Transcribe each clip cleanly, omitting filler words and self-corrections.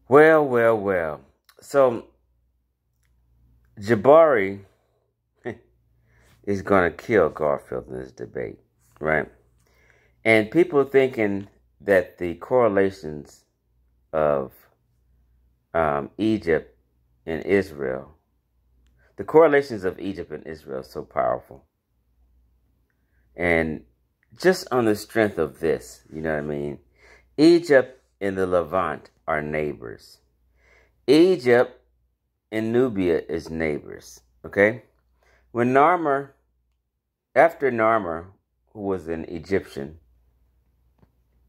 Well. So, Jabari is going to kill Garfield in this debate, right? And people thinking that the correlations of Egypt and Israel, the correlations of Egypt and Israel are so powerful. And just on the strength of this, you know what I mean? Egypt and the Levant are neighbors. Egypt and Nubia is neighbors, okay? When after Narmer, who was an Egyptian,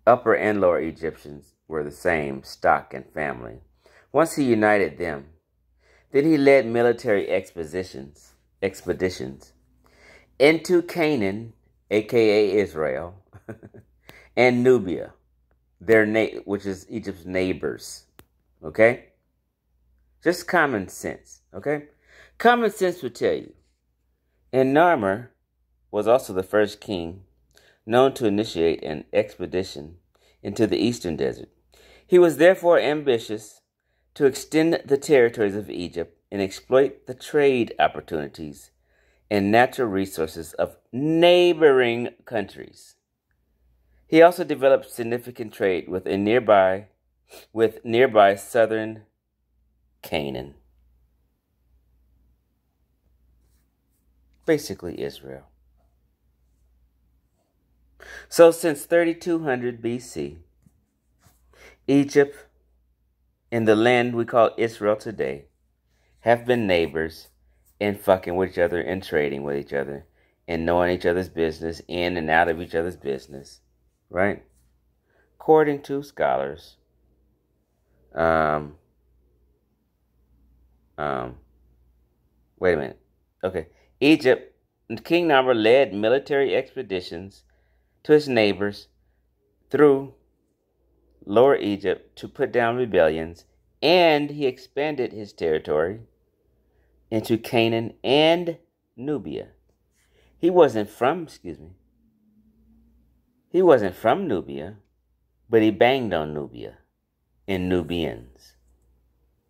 Upper and Lower Egyptians were the same stock and family. Once he united them, then he led military expeditions into Canaan, aka Israel, and Nubia, which is Egypt's neighbors. Okay? Just common sense, okay? Common sense would tell you. And Narmer was also the first king known to initiate an expedition into the eastern desert. He was therefore ambitious to extend the territories of Egypt and exploit the trade opportunities and natural resources of neighboring countries. He also developed significant trade with nearby southern Canaan, basically Israel. So since 3200 BC, Egypt and the land we call Israel today have been neighbors and fucking with each other and trading with each other and knowing each other's business, in and out of each other's business, right? According to scholars, wait a minute. Okay. Egypt, King Narmer led military expeditions to his neighbors through Lower Egypt to put down rebellions, and he expanded his territory into Canaan and Nubia. He wasn't from Nubia, but he banged on Nubia and Nubians,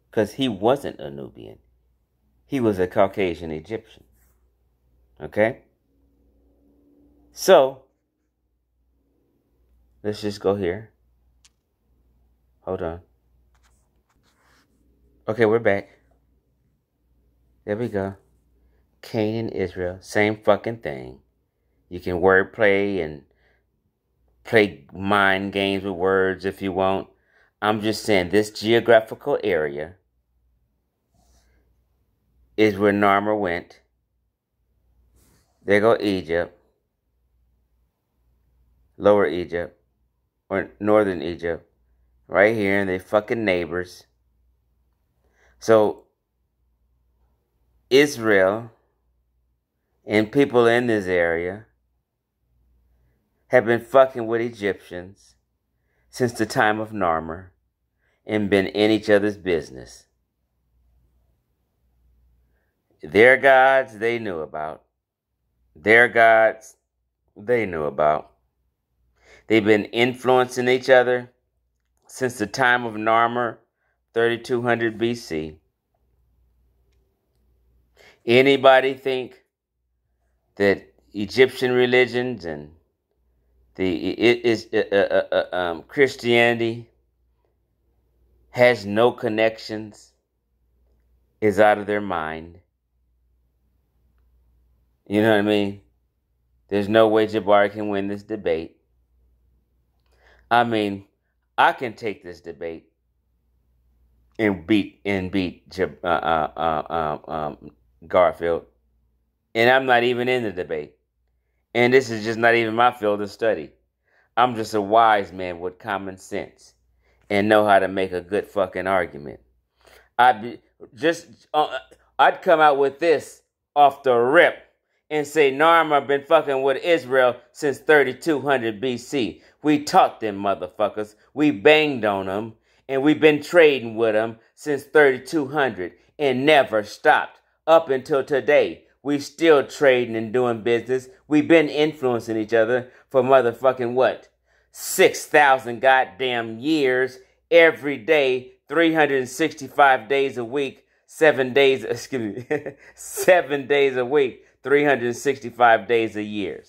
because he wasn't a Nubian. He was a Caucasian Egyptian. Okay? So, let's just go here. Hold on. Okay, we're back. There we go. Canaan, Israel, same fucking thing. You can wordplay and play mind games with words if you want. I'm just saying this geographical area is where Narmer went. There go Egypt, Lower Egypt, or Northern Egypt, right here, and they fucking neighbors. So, Israel and people in this area have been fucking with Egyptians since the time of Narmer and been in each other's business. Their gods they knew about. Their gods they knew about. They've been influencing each other since the time of Narmer, 3200 BC. Anybody think that Egyptian religions and Christianity has no connections is out of their mind? You know what I mean? There's no way Jabari can win this debate. I mean, I can take this debate and beat Garfield, and I'm not even in the debate. And this is just not even my field of study. I'm just a wise man with common sense and know how to make a good fucking argument. I'd come out with this off the rip and say Narmer been fucking with Israel since 3200 BC. We taught them motherfuckers. We banged on them, and we've been trading with them since 3200 and never stopped up until today. We still trading and doing business. We've been influencing each other for motherfucking what? 6,000 goddamn years, every day, 365 days a week, 7 days, 7 days a week, 365 days a year.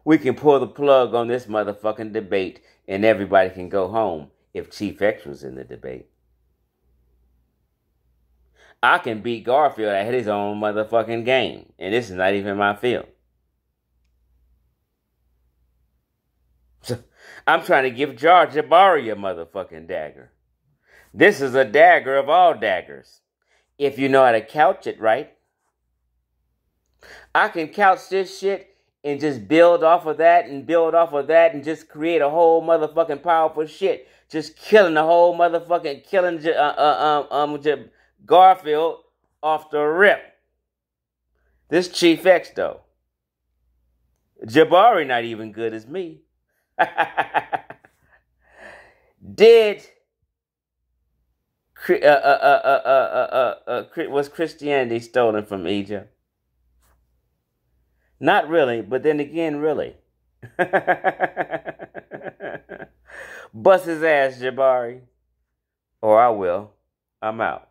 We can pull the plug on this motherfucking debate and everybody can go home if Chief X was in the debate. I can beat Garfield at his own motherfucking game, and this is not even my field. So, I'm trying to give Jabari a motherfucking dagger. This is a dagger of all daggers. If you know how to couch it right. I can couch this shit and just build off of that and build off of that and just create a whole motherfucking powerful shit. Just killing the whole motherfucking, Garfield off the rip. This Chief X though. Jabari not even good as me. Was Christianity stolen from Egypt? Not really, but then again, really. Bust his ass, Jabari. Or I will. I'm out.